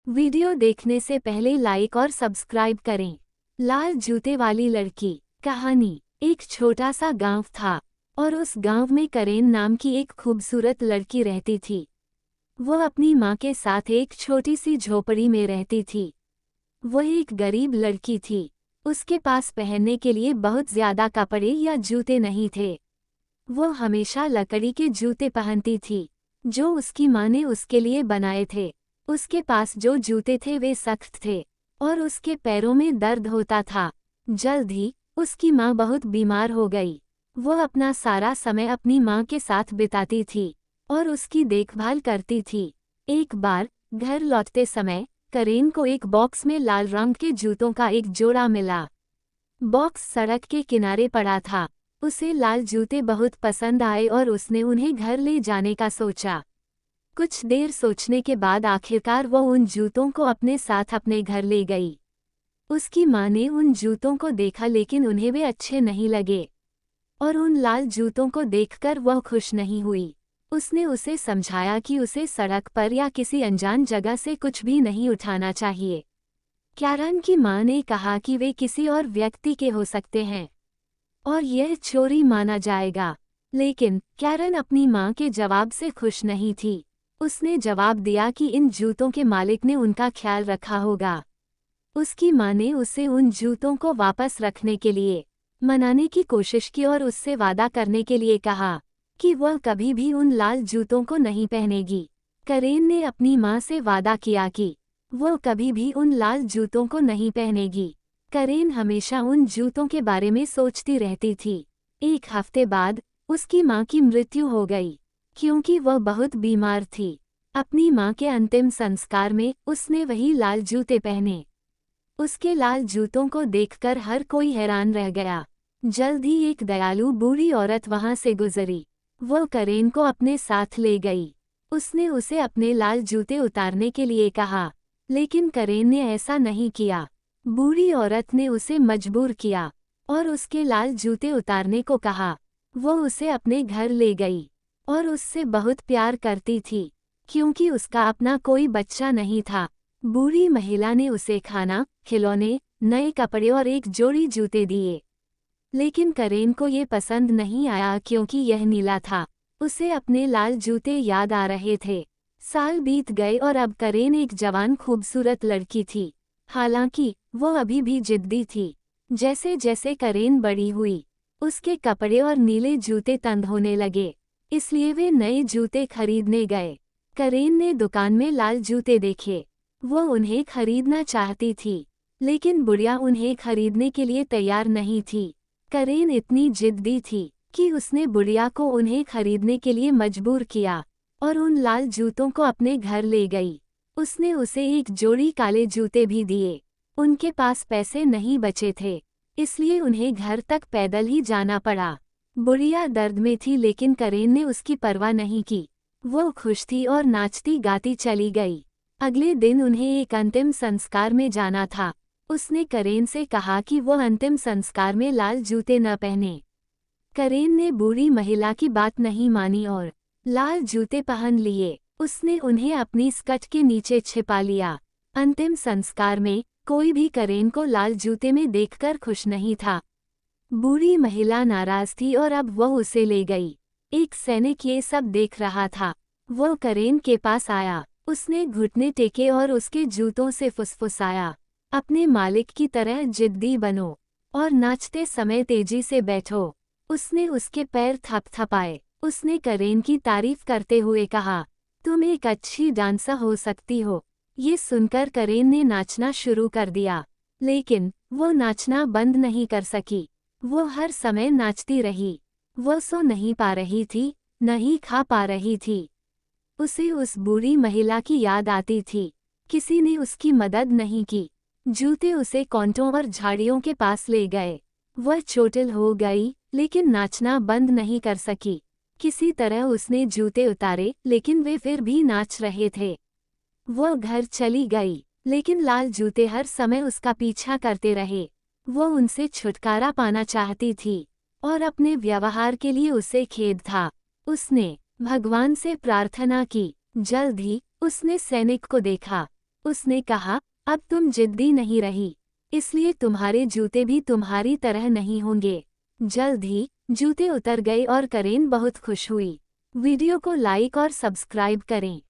Video देखने से पहले लाइक और सब्सक्राइब करें। लाल जूते वाली लड़की। कहानी। एक छोटा सा गांव था और उस गांव में करेन नाम की एक खूबसूरत लड़की रहती थी। वो अपनी माँ के साथ एक छोटी सी झोपड़ी में रहती थी। वह एक गरीब लड़की थी। उसके पास पहनने के लिए बहुत ज्यादा कपड़े या जूते नहीं थे। वो हमेशा लकड़ी के जूते पहनती थी जो उसकी माँ ने उसके लिए बनाए थे। उसके पास जो जूते थे वे सख्त थे और उसके पैरों में दर्द होता था। जल्द ही उसकी माँ बहुत बीमार हो गई। वो अपना सारा समय अपनी माँ के साथ बिताती थी और उसकी देखभाल करती थी। एक बार घर लौटते समय करेन को एक बॉक्स में लाल रंग के जूतों का एक जोड़ा मिला। बॉक्स सड़क के किनारे पड़ा था। उसे लाल जूते बहुत पसंद आए और उसने उन्हें घर ले जाने का सोचा। कुछ देर सोचने के बाद आखिरकार वो उन जूतों को अपने साथ अपने घर ले गई। उसकी माँ ने उन जूतों को देखा लेकिन उन्हें वे अच्छे नहीं लगे और उन लाल जूतों को देखकर वह खुश नहीं हुई। उसने उसे समझाया कि उसे सड़क पर या किसी अनजान जगह से कुछ भी नहीं उठाना चाहिए। कैरन की माँ ने कहा कि वे किसी और व्यक्ति के हो सकते हैं और यह चोरी माना जाएगा। लेकिन कैरन अपनी माँ के जवाब से खुश नहीं थी। उसने जवाब दिया कि इन जूतों के मालिक ने उनका ख्याल रखा होगा। उसकी माँ ने उसे उन जूतों को वापस रखने के लिए मनाने की कोशिश की और उससे वादा करने के लिए कहा कि वह कभी भी उन लाल जूतों को नहीं पहनेगी। करेन ने अपनी माँ से वादा किया कि वह कभी भी उन लाल जूतों को नहीं पहनेगी। करेन हमेशा उन जूतों के बारे में सोचती रहती थी। एक हफ्ते बाद उसकी माँ की मृत्यु हो गई क्योंकि वह बहुत बीमार थी। अपनी माँ के अंतिम संस्कार में उसने वही लाल जूते पहने। उसके लाल जूतों को देखकर हर कोई हैरान रह गया। जल्द ही एक दयालु बूढ़ी औरत वहां से गुजरी। वो करेन को अपने साथ ले गई। उसने उसे अपने लाल जूते उतारने के लिए कहा लेकिन करेन ने ऐसा नहीं किया। बूढ़ी औरत ने उसे मजबूर किया और उसके लाल जूते उतारने को कहा। वो उसे अपने घर ले गई और उससे बहुत प्यार करती थी क्योंकि उसका अपना कोई बच्चा नहीं था। बूढ़ी महिला ने उसे खाना, खिलौने, नए कपड़े और एक जोड़ी जूते दिए। लेकिन करेन को ये पसंद नहीं आया क्योंकि यह नीला था। उसे अपने लाल जूते याद आ रहे थे। साल बीत गए और अब करेन एक जवान खूबसूरत लड़की थी। हालांकि वो अभी भी जिद्दी थी। जैसे जैसे करेन बड़ी हुई उसके कपड़े और नीले जूते तंग होने लगे, इसलिए वे नए जूते खरीदने गए। करेन ने दुकान में लाल जूते देखे। वो उन्हें खरीदना चाहती थी लेकिन बुढ़िया उन्हें खरीदने के लिए तैयार नहीं थी। करेन इतनी जिद्दी थी कि उसने बुढ़िया को उन्हें खरीदने के लिए मजबूर किया और उन लाल जूतों को अपने घर ले गई। उसने उसे एक जोड़ी काले जूते भी दिए। उनके पास पैसे नहीं बचे थे इसलिए उन्हें घर तक पैदल ही जाना पड़ा। बुढ़िया दर्द में थी लेकिन करेन ने उसकी परवाह नहीं की। वो खुश थी और नाचती गाती चली गई। अगले दिन उन्हें एक अंतिम संस्कार में जाना था। उसने करेन से कहा कि वो अंतिम संस्कार में लाल जूते न पहने। करेन ने बूढ़ी महिला की बात नहीं मानी और लाल जूते पहन लिए। उसने उन्हें अपनी स्कर्ट के नीचे छिपा लिया। अंतिम संस्कार में कोई भी करेन को लाल जूते में देखकर खुश नहीं था। बूढ़ी महिला नाराज थी और अब वह उसे ले गई। एक सैनिक ये सब देख रहा था। वो करेन के पास आया। उसने घुटने टेके और उसके जूतों से फुसफुसाया, अपने मालिक की तरह जिद्दी बनो और नाचते समय तेजी से बैठो। उसने उसके पैर थपथपाए। उसने करेन की तारीफ करते हुए कहा, तुम एक अच्छी डांसर हो सकती हो। ये सुनकर करेन ने नाचना शुरू कर दिया लेकिन वो नाचना बंद नहीं कर सकी। वो हर समय नाचती रही। वो सो नहीं पा रही थी, न ही खा पा रही थी। उसे उस बूढ़ी महिला की याद आती थी। किसी ने उसकी मदद नहीं की। जूते उसे कांटों और झाड़ियों के पास ले गए। वह चोटिल हो गई लेकिन नाचना बंद नहीं कर सकी। किसी तरह उसने जूते उतारे लेकिन वे फिर भी नाच रहे थे। वह घर चली गई लेकिन लाल जूते हर समय उसका पीछा करते रहे। वो उनसे छुटकारा पाना चाहती थी और अपने व्यवहार के लिए उसे खेद था। उसने भगवान से प्रार्थना की। जल्द ही उसने सैनिक को देखा। उसने कहा, अब तुम जिद्दी नहीं रही, इसलिए तुम्हारे जूते भी तुम्हारी तरह नहीं होंगे। जल्द ही जूते उतर गए और करेन बहुत खुश हुई। वीडियो को लाइक और सब्सक्राइब करें।